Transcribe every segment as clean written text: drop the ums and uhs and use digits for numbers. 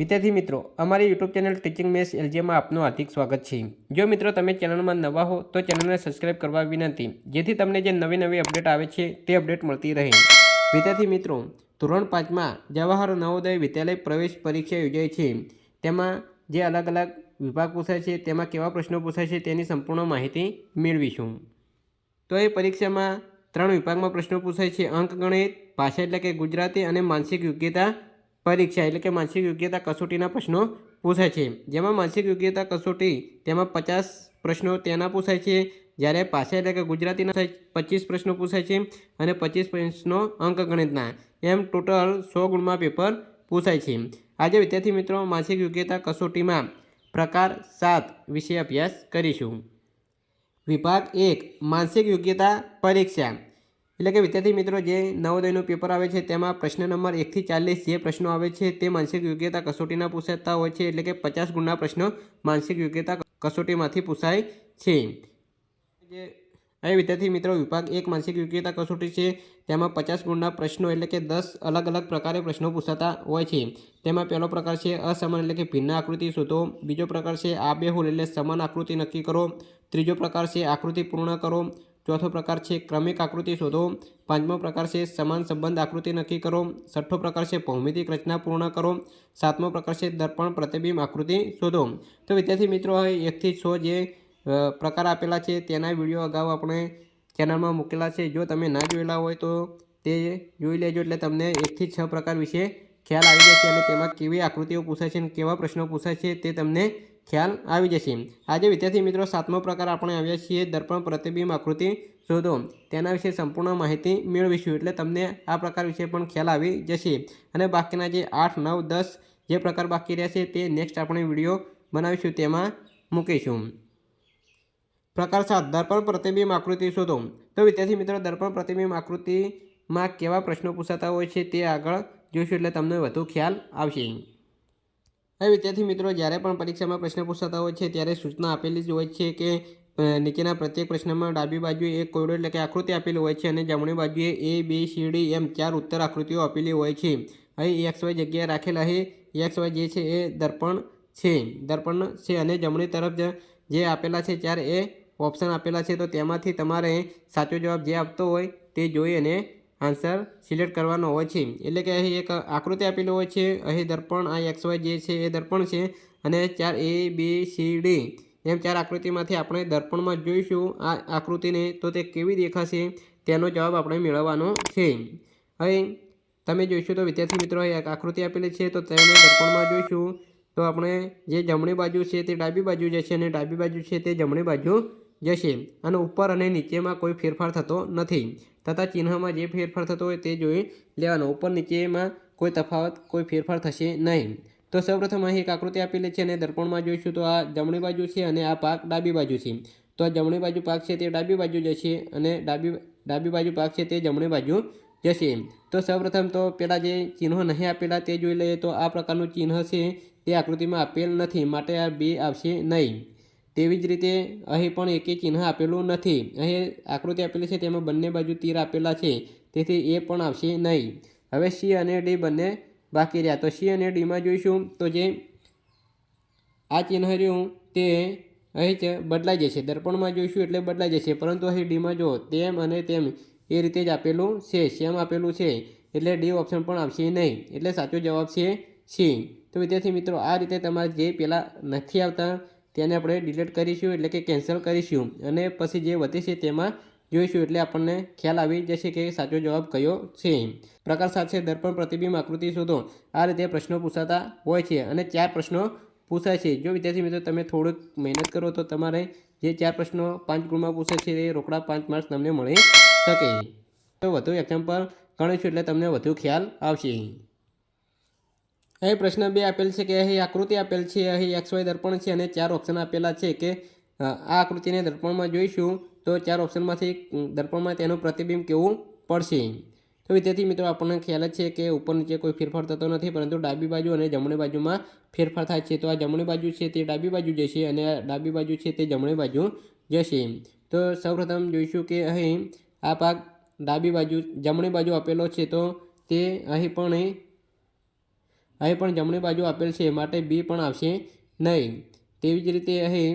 विद्यार्थी मित्रों, अमारी YouTube channel teaching maths LJ में आपનું हार्दिक स्वागत है। जो मित्रों તમે ચેનલમાં નવા હો તો ચેનલને સબસ્ક્રાઇબ કરવા વિનંતી, જેથી તમને જે નવી નવી અપડેટ આવે છે તે અપડેટ મળતી રહે। વિદ્યાર્થી મિત્રો, ધોરણ 5માં જવાહર નવોદય વિદ્યાલય પ્રવેશ પરીક્ષા યોજાઈ છે। તેમાં જે અલગ અલગ વિભાગ પૂછાય છે તેમાં કેવા પ્રશ્નો પૂછાય છે તેની સંપૂર્ણ માહિતી મેળવીશું। તો એ પરીક્ષામાં 3 વિભાગમાં પ્રશ્નો પૂછાય છે: અંકગણિત, ભાષા એટલે કે ગુજરાતી અને માનસિક યોગ્યતા परीक्षा એટલે કે માનસિક યોગ્યતા કસોટીના પ્રશ્નો પૂછાય છે। જેમાં માનસિક યોગ્યતા કસોટી તેમાં 50 પ્રશ્નો તેના પૂછાય છે, જ્યારે ભાષા એટલે કે ગુજરાતીના 25 પ્રશ્નો પૂછાય છે અને 25 પ્રશ્નો અંકગણિતના, એમ ટોટલ 100 ગુણમાં પેપર પૂછાય છે। આજે વિદ્યાર્થી મિત્રો માનસિક યોગ્યતા કસોટીમાં પ્રકાર 7 વિશે અભ્યાસ કરીશું। વિભાગ 1 માનસિક યોગ્યતા પરીક્ષા એટલે કે વિદ્યાર્થી મિત્રો જે નવોદયનું પેપર આવે છે તેમાં પ્રશ્ન નંબર 1 થી 40 જે પ્રશ્નો આવે છે તે માનસિક યોગ્યતા કસોટીના પૂછાતા હોય છે, એટલે કે 50 ગુણના પ્રશ્નો માનસિક યોગ્યતા કસોટીમાંથી પૂછાય છે। જે અહીં વિદ્યાર્થી મિત્રો વિભાગ 1 માનસિક યોગ્યતા કસોટી છે તેમાં 50 ગુણના પ્રશ્નો એટલે કે 10 અલગ અલગ પ્રકારે પ્રશ્નો પૂછાતા હોય છે। તેમાં પહેલો પ્રકાર છે અસમાન એટલે કે ભિન્ન આકૃતિ શોધો, બીજો પ્રકાર છે આબેહૂલ એટલે સમાન આકૃતિ નક્કી કરો, ત્રીજો પ્રકાર છે આકૃતિ પૂર્ણ કરો, चौथो प्रकार है क्रमिक आकृति शोधो, पांचमो प्रकार से समान संबंध आकृति नक्की करो, छठो प्रकार से भौमितिक रचना पूर्ण करो, सातमो प्रकार से दर्पण प्रतिबिंब आकृति शोधो। तो विद्यार्थी मित्रों 1 થી 6 जे प्रकार आपेला है तेना विडियो अगाऊ अपने चेनल में मूकेला है। जो तमे ना जोयेला होय तो ते जोई लेजो, एटले तमने 1 થી 6 प्रकार विषे ख्याल आवी जशे अने तेमां केवी आकृतिओ पूछाय छे अने केवा प्रश्नो पूछाय छे ते तमने ख्याल आवी जशे। आज विद्यार्थी मित्रों 7मो प्रकार आपणे आव्या छीए दर्पण प्रतिबिंब आकृति शोधो, तेना विषे संपूर्ण माहिती मेळवीशुं, एटले तमने आ प्रकार विषे पण ख्याल आवी जशे। अने बाकीना जे 8, 9, 10 जे प्रकार बाकी रह्या छे ते नेक्स्ट आपणे विडियो बनावीशुं तेमां मूकीशुं। प्रकार 7 दर्पण प्रतिबिंब आकृति शोधो। तो विद्यार्थी मित्रों दर्पण प्रतिबिंब आकृति में केवा प्रश्नो पूछाता होय छे ते आगळ जोईशुं, एटले तमने वधु ख्याल आवशे। હવે વિદ્યાર્થી મિત્રો જ્યારે પણ પરીક્ષામાં પ્રશ્ન પૂછાતા હોય છે ત્યારે સૂચના આપેલી જ હોય છે કે નીચેના પ્રત્યેક પ્રશ્નમાં ડાબી બાજુએ એક કોયડો એટલે કે આકૃતિ આપેલી હોય છે અને જમણી બાજુએ A, B, C, D એમ 4 ઉત્તર આકૃતિઓ આપેલી હોય છે। અહીં XY જગ્યાએ રાખેલા છે, XY જે છે એ દર્પણ છે અને જમણી તરફ જે આપેલા છે 4 એ ઓપ્શન આપેલા છે, તો તેમાંથી તમારે સાચો જવાબ જે આપતો હોય તે જોઈ અને आंसर सिलेक्ट करवानो होय छे। एटले के अहीं एक आकृति आपेली होय छे, अहीं दर्पण आ XY जे छे ए दर्पण छे अने 4 A, B, C, D एम 4 आकृतिमांथी आपणे दर्पणमां जोईशुं आ आकृतिने तो ते केवी देखाशे तेनो जवाब आपणे मेळवવાનો छे। अहीं तमे जोईशो तो विद्यार्थी मित्रों एक आकृति आपेली छे तो तेने दर्पणमां जोईशुं तो आपणे जे जमणी बाजू छे ते डाबी बाजू जशे अने डाबी बाजू छे ते जमणी बाजू जशे अने उपर अने नीचेमां कोई फेरफार थतो नथी, तथा चिन्ह में जे फेरफार थतो होय ते जोई लेवानो, ऊपर नीचे में कोई तफावत कोई फेरफार थशे नहीं। तो सर्वप्रथम अहीं एक आकृति आपेली छे अने दर्पण में जोईशुं तो आ जमणी बाजू छे अने आ भाग डाबी बाजू छे, तो आ जमणी बाजू भाग छे ते डाबी बाजू जशे अने डाबी बाजू भाग छे ते जमणी बाजू जशे। तो सर्वप्रथम तो पेला जे चिन्ह नहीं आपेला ते जोई लईए तो आ प्रकारनुं चिन्ह छे ते आकृति में आपेल नथी, माटे आ बी आवशे नहीं। तेवी ज रीते अहीं पण एके चिन्ह आपेलुं नथी, अहीं आकृति आपेली छे तेमां बंने बाजू तीर आपेला छे तेथी ए पण आवशे नहीं। हवे सी अने डी बंने बाकी रह्या, तो सी अने डी में जोईशुं तो जे आ चिन्ह रह्युं ते अहीं ज बदलाई जशे, दर्पण में जोईशुं एटले बदलाई जशे, परंतु अहीं डी में जो तेम अने तेम ए रीते ज आपेलुं छे, सेम आपेलुं छे एटले डी ऑप्शन पण आवशे नहीं, एटले साचो जवाब छे सी। तो विद्यार्थी मित्रों आ रीते तमारे जे पेला नथी आवता तेने આપણે ડિલીટ કરીશું એટલે કે કેન્સલ કરીશું અને પછી જે વધે છે તેમાં જોઈશું એટલે આપણને ખ્યાલ આવી જશે કે સાચો જવાબ કયો છે। પ્રકાર 7 છે દર્પણ પ્રતિબિંબ આકૃતિ શોધો। આ રીતે પ્રશ્નો પૂછાતા હોય છે અને 4 પ્રશ્નો પૂછાય છે। જો વિદ્યાર્થી મિત્રો તમે થોડુંક મહેનત કરો તો તમારે જે 4 પ્રશ્નો 5 ગુણમાં પૂછે છે એ રોકડા 5 માર્ક્સ તમને મળી શકે। તો વધુ એક્ઝામ્પલ ગણીશું એટલે તમને વધુ ખ્યાલ આવશે। અહીં પ્રશ્ન 2 આપેલ છે કે અહીં આકૃતિ આપેલ છે, અહીં XY દર્પણ છે અને 4 ઓપ્શન આપેલા છે કે આ આકૃતિને દર્પણમાં જોઈશું તો 4 ઓપ્શનમાંથી દર્પણમાં તેનું પ્રતિબિંબ કેવું પડશે। તો વિદ્યાર્થી મિત્રો આપણને ખ્યાલ જ છે કે ઉપર નીચે કોઈ ફેરફાર થતો નથી, પરંતુ ડાબી બાજુ અને જમણી બાજુમાં ફેરફાર થાય છે। તો આ જમણી બાજુ છે તે ડાબી બાજુ જશે અને આ ડાબી બાજુ છે તે જમણી બાજુ જશે। તો સૌપ્રથમ જોઈશું કે અહીં આ ભાગ ડાબી બાજુ જમણી બાજુ આપેલો છે તો તે અહીં પણ અહીં પણ જમણી બાજુ આપેલ છે માટે બી પણ આવશે નહીં। તેવી જ રીતે અહીં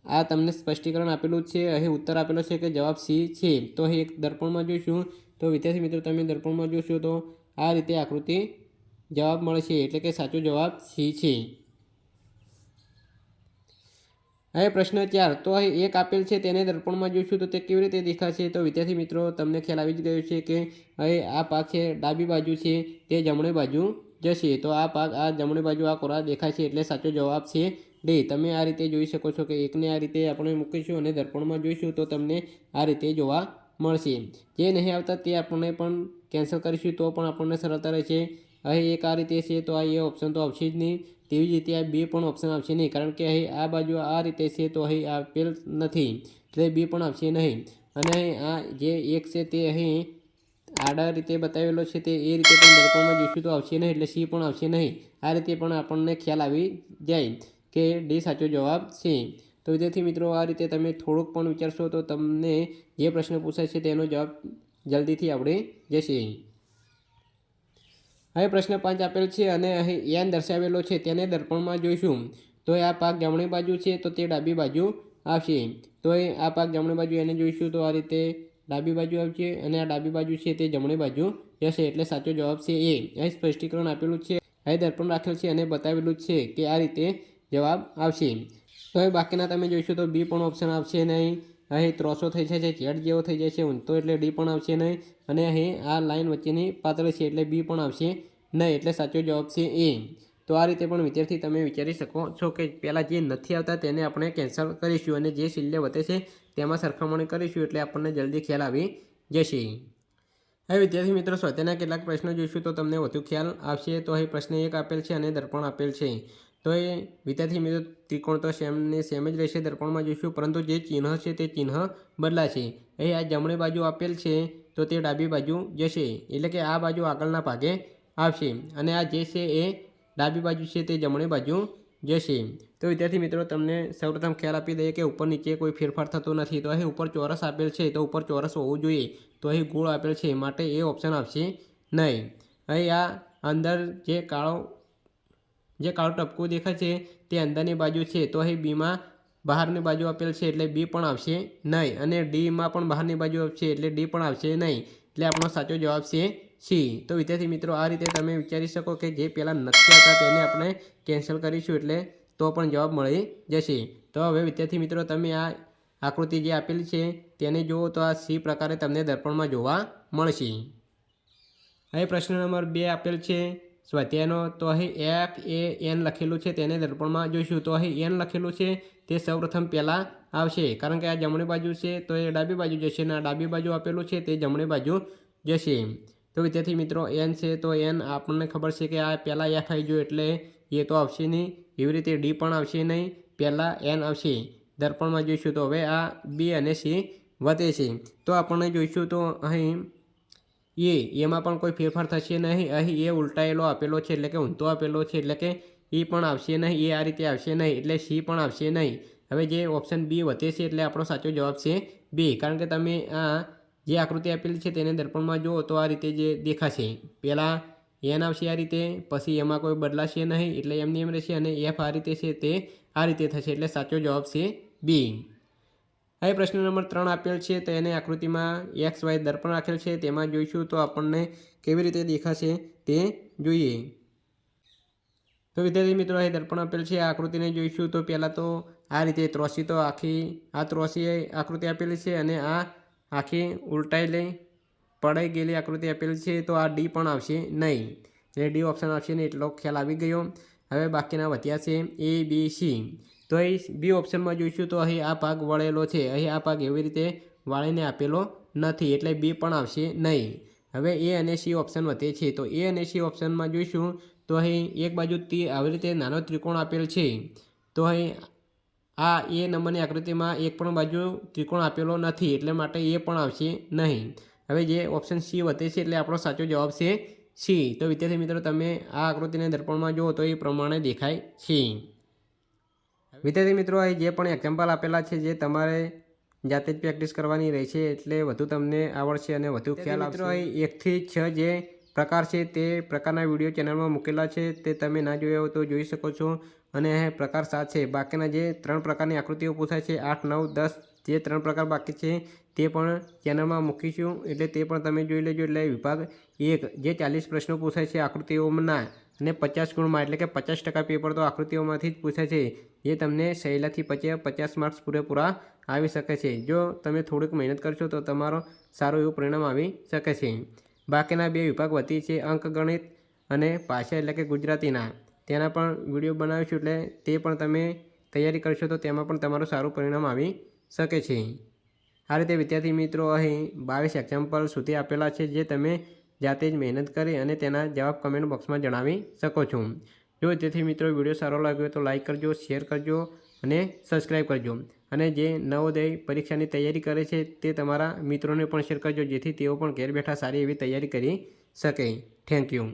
આ તમને સ્પષ્ટીકરણ આપેલું છે, અહીં ઉત્તર આપેલો છે કે જવાબ સી છે। તો અહીં એક દર્પણમાં જોઈશું તો વિદ્યાર્થી મિત્રો તમે દર્પણમાં જોશો તો આ રીતે આકૃતિ જવાબ મળશે, એટલે કે સાચો જવાબ સી છે। હવે પ્રશ્ન 4, તો અહીં એક આપેલ છે તેને દર્પણમાં જોઈશું તો તે કેવી રીતે દેખાશે? તો વિદ્યાર્થી મિત્રો તમને ખ્યાલ આવી જ ગયો છે કે અહીં આ ભાગ છે ડાબી બાજુ છે તે જમણી બાજુ જશે, તો આ ભાગ આ જમણી બાજુ આ કોરા દેખાય છે, એટલે સાચો જવાબ છે ડી। તમે આ રીતે જોઈ શકો છો કે એકને આ રીતે આપણે મૂકીશું અને દર્પણમાં જોઈશું તો તમને આ રીતે જોવા મળશે। જે નહીં આવતા તે આપણે પણ કેન્સલ કરીશું તો પણ આપણને સરળતા રહેશે। અહીં એક આ રીતે છે તો આ એ ઓપ્શન તો આવશે જ નહીં। તેવી જ રીતે આ બી પણ ઓપ્શન આવશે નહીં, કારણ કે અહીં આ બાજુ આ રીતે છે તો અહીં આપેલ નથી, એટલે બી પણ આવશે નહીં। અને અહીં આ જે એક છે તે અહીં આડા રીતે બતાવેલો છે તે એ રીતે પણ દર્પણમાં જોઈશું તો આવશે નહીં, એટલે સી પણ આવશે નહીં। આ રીતે પણ આપણને ખ્યાલ આવી જાય કે ડી સાચો જવાબ છે। તો વિદ્યાર્થી મિત્રો આ રીતે તમે થોડુંક પણ વિચારશો તો તમને જે પ્રશ્ન પૂછાય છે તેનો જવાબ જલ્દીથી આવડી જશે। હવે પ્રશ્ન 5 આપેલ છે અને અહીં એન દર્શાવેલો છે તેને દર્પણમાં જોઈશું તો આ ભાગ જમણી બાજુ છે તો તે ડાબી બાજુ આવશે। તો આ ભાગ જમણી બાજુ એને જોઈશું તો આ રીતે ડાબી બાજુ આવશે અને આ ડાબી બાજુ છે તે જમણી બાજુ જશે, એટલે સાચો જવાબ છે એ। અહીં સ્પષ્ટીકરણ આપેલું છે, અહીં દર્પણ રાખેલ છે અને બતાવેલું છે કે આ રીતે જવાબ આવશે। તો હવે બાકીના તમે જોઈશું તો બી પણ ઓપ્શન આવશે નહીં, અહીં ત્રોસો થઈ જાય છે ઝેડ જેવો થઈ જાય છે ઊંધો એટલે ડી પણ આવશે નહીં, અને અહીં આ લાઇન વચ્ચેની પાતળી છે એટલે બી પણ આવશે નહીં, એટલે સાચો જવાબ છે એ। તો આ રીતે પણ વિદ્યાર્થી તમે વિચારી શકો છો કે પહેલાં જે નથી આવતા તેને આપણે કેન્સલ કરીશું અને જે શિલ્ય વધે છે તેમાં સરખામણી કરીશું, એટલે આપણને જલ્દી ખ્યાલ આવી જશે। હવે વિદ્યાર્થી મિત્રો સ્વાધ્યાયના કેટલાક પ્રશ્નો જોઈશું તો તમને વધુ ખ્યાલ આવશે। તો અહીં પ્રશ્ન 1 આપેલ છે અને દર્પણ આપેલ છે, તો એ વિદ્યાર્થી મિત્રો ત્રિકોણ તો સેમ જ રહેશે, દર્પણમાં જોઈશું, પરંતુ જે ચિહ્ન છે તે ચિહ્ન બદલાશે। અહીં આ જમણી બાજુ આપેલ છે તો તે ડાબી બાજુ જશે, એટલે કે આ બાજુ આગળના ભાગે આવશે, અને આ જે છે એ ડાબી બાજુ છે તે જમણી બાજુ જશે। તો વિદ્યાર્થી મિત્રો તમને સૌપ્રથમ ખ્યાલ આપી દઈએ કે ઉપર નીચે કોઈ ફેરફાર થતો નથી। તો અહીં ઉપર ચોરસ આપેલ છે તો ઉપર ચોરસ હોવું જોઈએ, તો અહીં ગોળ આપેલ છે માટે એ ઓપ્શન આવશે નહીં। અહીં આ અંદર જે કાળો ટપકું દેખાય છે તે અંદરની બાજુ છે, તો અહીં બીમાં બહારની બાજુ આપેલ છે એટલે બી પણ આવશે નહીં, અને ડીમાં પણ બહારની બાજુ આવશે એટલે ડી પણ આવશે નહીં, એટલે આપણો સાચો જવાબ છે સી। તો વિદ્યાર્થી મિત્રો આ રીતે તમે વિચારી શકો કે જે પહેલાં નથી આવતા તેને આપણે કેન્સલ કરીશું એટલે તો પણ જવાબ મળી જશે। તો હવે વિદ્યાર્થી મિત્રો તમે આ આકૃતિ જે આપેલી છે તેને જુઓ તો આ સી પ્રકારે તમને દર્પણમાં જોવા મળશે। હવે પ્રશ્ન નંબર 2 આપેલ છે સ્વાધ્યાયનો, તો અહીં એફ એ એન લખેલું છે તેને દર્પણમાં જોઈશું તો અહીં એન લખેલું છે તે સૌપ્રથમ પહેલાં આવશે, કારણ કે આ જમણી બાજુ છે તો એ ડાબી બાજુ જશે, અને આ ડાબી બાજુ આપેલું છે તે જમણી બાજુ જશે। તો વિદ્યાર્થી મિત્રો એન છે તો એન આપણને ખબર છે કે આ પહેલાં એફ આવી ગયો એટલે એ તો આવશે નહીં, એવી રીતે ડી પણ આવશે નહીં, પહેલાં એન આવશે, દર્પણમાં જોઈશું તો હવે આ બી અને સી વધે છે, તો આપણને જોઈશું તો અહીં એમાં પણ કોઈ ફેરફાર થશે નહીં। અહીં એ ઉલટાયેલો આપેલો છે એટલે કે ઊંધો આપેલો છે એટલે કે ઈ પણ આવશે નહીં, એ આ રીતે આવશે નહીં એટલે સી પણ આવશે નહીં। હવે જે ઓપ્શન બી વધે છે એટલે આપણો સાચો જવાબ છે બી, કારણ કે તમે આ જે આકૃતિ આપેલી છે તેને દર્પણમાં જુઓ તો આ રીતે જે દેખાશે, પહેલાં એન આવશે આ રીતે, પછી એમાં કોઈ બદલાશે નહીં એટલે એમની એમ રહેશે, અને એફ આ રીતે છે તે આ રીતે થશે, એટલે સાચો જવાબ છે બી। હવે પ્રશ્ન નંબર 3 આપેલ છે તો એને આકૃતિમાં એક્સ વાય દર્પણ રાખેલ છે તેમાં જોઈશું તો આપણને કેવી રીતે દેખાશે તે જોઈએ। તો વિદ્યાર્થી મિત્રો અહીં દર્પણ આપેલ છે આ આકૃતિને જોઈશું તો પહેલાં તો આ રીતે ત્રોસી તો આખી આ ત્રોસી આકૃતિ આપેલી છે, અને આ આખી ઉલટાયેલી પડાઈ ગયેલી આકૃતિ આપેલી છે, તો આ ડી પણ આવશે નહીં, એટલે ડી ઓપ્શન આવશે નહીં, એટલો ખ્યાલ આવી ગયો। હવે બાકીના વધ્યા છે એ બી સી, તો અહીં બી ઓપ્શનમાં જોઈશું તો અહીં આ ભાગ વળેલો છે, અહીં આ ભાગ એવી રીતે વાળીને આપેલો નથી એટલે બી પણ આવશે નહીં। હવે એ અને સી ઓપ્શન વધે છે, તો એ અને સી ઓપ્શનમાં જોઈશું તો અહીં એક બાજુ આવી રીતે નાનો ત્રિકોણ આપેલ છે, તો અહીં આ એ નંબરની આકૃતિમાં એક પણ બાજુ ત્રિકોણ આપેલો નથી એટલે માટે એ પણ આવશે નહીં। હવે જે ઓપ્શન સી વધે છે એટલે આપણો સાચો જવાબ છે સી। તો વિદ્યાર્થી મિત્રો તમે આ આકૃતિને દર્પણમાં જુઓ તો એ પ્રમાણે દેખાય છે। વિદ્યાર્થી મિત્રો અહીં જે પણ એક્ઝામ્પલ આપેલા છે જે તમારે જાતે જ પ્રેક્ટિસ કરવાની રહેશે એટલે વધુ તમને આવડશે અને વધુ ખ્યાલ આવશે। અહીં 1 થી 6 જે પ્રકાર છે તે પ્રકારના વિડીયો ચેનલમાં મૂકેલા છે, તે તમે ના જોયા હોય તો જોઈ શકો છો. અને પ્રકાર 7 છે, બાકીના જે 3 પ્રકારની આકૃતિઓ પૂછાય છે 8, 9, 10 જે 3 પ્રકાર બાકી છે તે પણ ચેનલમાં મૂકીશું, એટલે તે પણ તમે જોઈ લેજો. એટલે વિભાગ 1 જે 40 પ્રશ્નો પૂછાય છે આકૃતિઓના અને 50 ગુણમાં, એટલે કે 50% પેપર તો આકૃતિઓમાંથી જ પૂછાય છે, જે તમને સહેલાથી 50 માર્ક્સ પૂરેપૂરા આવી શકે છે. જો તમે થોડીક મહેનત કરશો તો તમારો સારું એવું પરિણામ આવી શકે છે. બાકીના 2 વિભાગ વધી છે, અંકગણિત અને ભાષા એટલે કે ગુજરાતીના, તેના પણ વિડીયો બનાવીશું, એટલે તે પણ તમે તૈયારી કરશો તો તેમાં પણ તમારું સારું પરિણામ આવી શકે છે. આ રીતે વિદ્યાર્થી મિત્રો અહીં 22 એક્ઝામ્પલ સુધી આપેલા છે, જે તમે જાતે જ મહેનત કરી અને તેના જવાબ કમેન્ટ બોક્સમાં જણાવી શકો છો. જો તેથી મિત્રો વિડીયો સારો લાગ્યો તો લાઇક કરજો, શેર કરજો અને સબસ્ક્રાઈબ કરજો. અને જે નવોદય પરીક્ષાની તૈયારી કરે છે તે તમારા મિત્રોને પણ શેર કરજો, જેથી તેઓ પણ ઘેર બેઠા સારી એવી તૈયારી કરી શકે. Thank you.